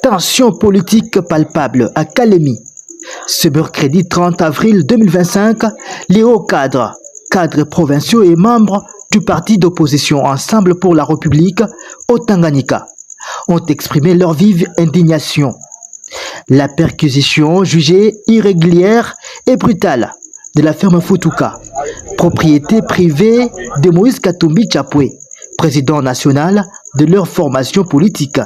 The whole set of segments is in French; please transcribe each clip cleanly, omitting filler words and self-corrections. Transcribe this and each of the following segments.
Tension politique palpable à Kalemi. Ce mercredi 30 avril 2025, les hauts cadres provinciaux et membres du parti d'opposition Ensemble pour la République au Tanganyika ont exprimé leur vive indignation. La perquisition jugée irrégulière et brutale de la ferme Futuka, propriété privée de Moïse Katumbi Tchapwe, président national de leur formation politique.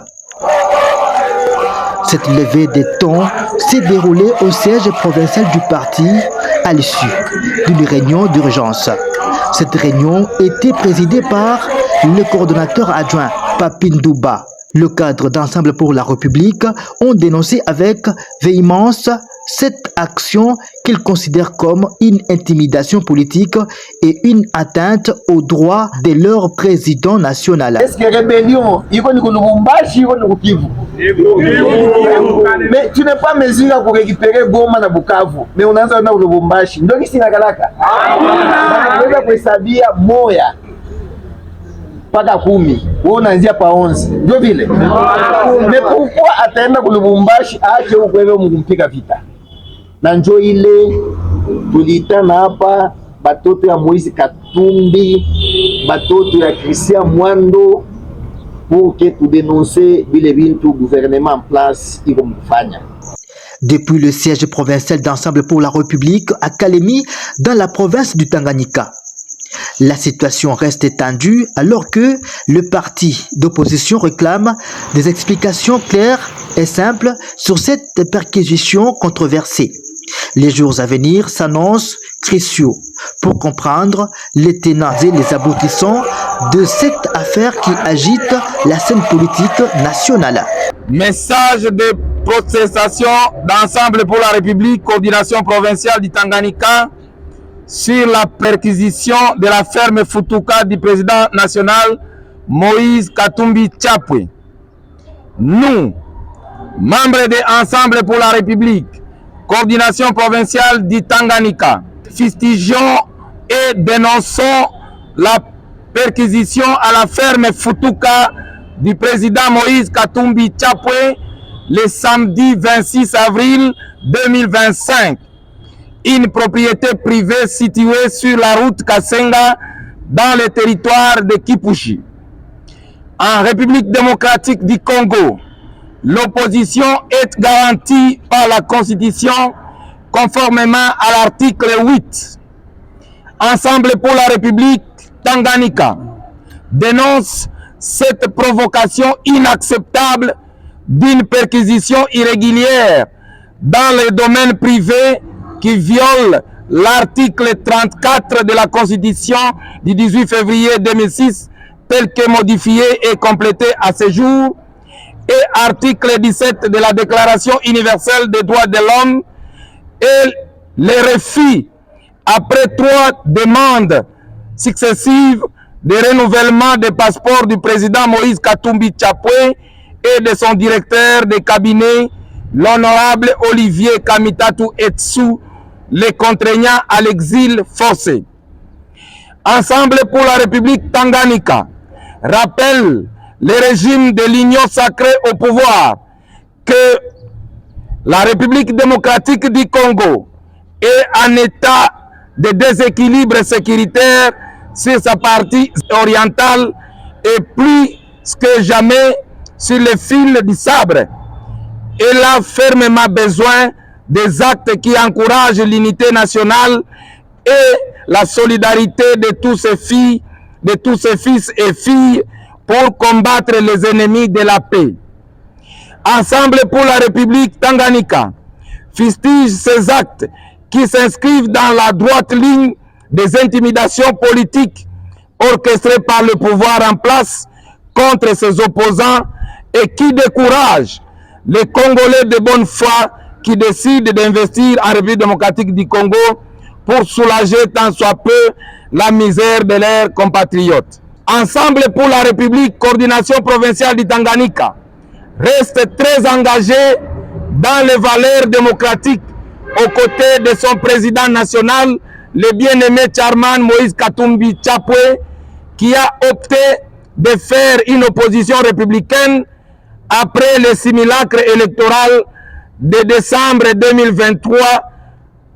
Cette levée des tons s'est déroulée au siège provincial du parti à l'issue d'une réunion d'urgence. Cette réunion était présidée par le coordonnateur adjoint Papindouba. Le cadre d'Ensemble pour la République ont dénoncé avec véhémence cette action qu'ils considèrent comme une intimidation politique et une atteinte aux droits de leur président national. Est-ce que rébellion, il y a Lubumbashi, Kivu? Mais tu n'es pas mesuré pour récupérer Goma na Bukavu, mais on a un Lubumbashi. Donc ici na Galaka. On a kuhesabia moya paka 10, wewe unaanzia pa 11. Ndio vile. Mais pourquoi ataenda ku Lubumbashi aache ukwewe mkumpika vita? Na njo ile tulitana hapa batoto ya Moïse Katumbi, batoto ya Christian Mwando pour que tu dénoncer bile bintu gouvernement en place iko mfanya. Depuis le siège provincial d'Ensemble pour la République à Kalemi dans la province du Tanganyika, la situation reste tendue alors que le parti d'opposition réclame des explications claires et simples sur cette perquisition controversée. Les jours à venir s'annoncent cruciaux pour comprendre les tenants et les aboutissants de cette affaire qui agite la scène politique nationale. Message de protestation d'Ensemble pour la République, coordination provinciale du Tanganyika, sur la perquisition de la ferme Futuka du président national Moïse Katumbi Tchapwe. Nous, membres de Ensemble pour la République, coordination provinciale du Tanganyika, fustigeons et dénonçons la perquisition à la ferme Futuka du président Moïse Katumbi Tchapwe le samedi 26 avril 2025. Une propriété privée située sur la route Kasenga dans le territoire de Kipushi. En République démocratique du Congo, l'opposition est garantie par la Constitution conformément à l'article 8. Ensemble pour la République Tanganyika dénonce cette provocation inacceptable d'une perquisition irrégulière dans le domaine privé qui viole l'article 34 de la Constitution du 18 février 2006 tel que modifié et complété à ce jour, et article 17 de la Déclaration universelle des droits de l'homme, et le refus après 3 demandes successives de renouvellement des passeports du président Moïse Katumbi Tchapwe et de son directeur de cabinet, l'honorable Olivier Kamitatu Etsu, les contraignant à l'exil forcé. Ensemble pour la République Tanganyika rappelle le régime de l'Union sacrée au pouvoir que la République démocratique du Congo est en état de déséquilibre sécuritaire sur sa partie orientale et plus que jamais sur le fil du sabre. Elle a fermement besoin des actes qui encouragent l'unité nationale et la solidarité de tous ces filles, de tous ces fils et filles pour combattre les ennemis de la paix. Ensemble pour la République Tanganyika fustige ces actes qui s'inscrivent dans la droite ligne des intimidations politiques orchestrées par le pouvoir en place contre ses opposants et qui découragent les Congolais de bonne foi qui décident d'investir en République démocratique du Congo pour soulager tant soit peu la misère de leurs compatriotes. Ensemble pour la République, coordination provinciale du Tanganyika, reste très engagé dans les valeurs démocratiques aux côtés de son président national, le bien-aimé Chairman Moïse Katumbi Tchapwe, qui a opté de faire une opposition républicaine après le simulacre électoral de décembre 2023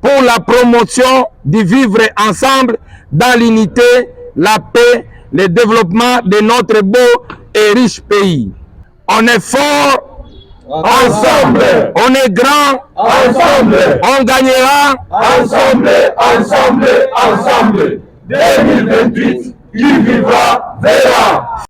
pour la promotion du vivre ensemble dans l'unité, la paix, le développement de notre beau et riche pays. On est fort ensemble, on est grand ensemble, on gagnera ensemble, ensemble, ensemble. 2028, qui vivra verra.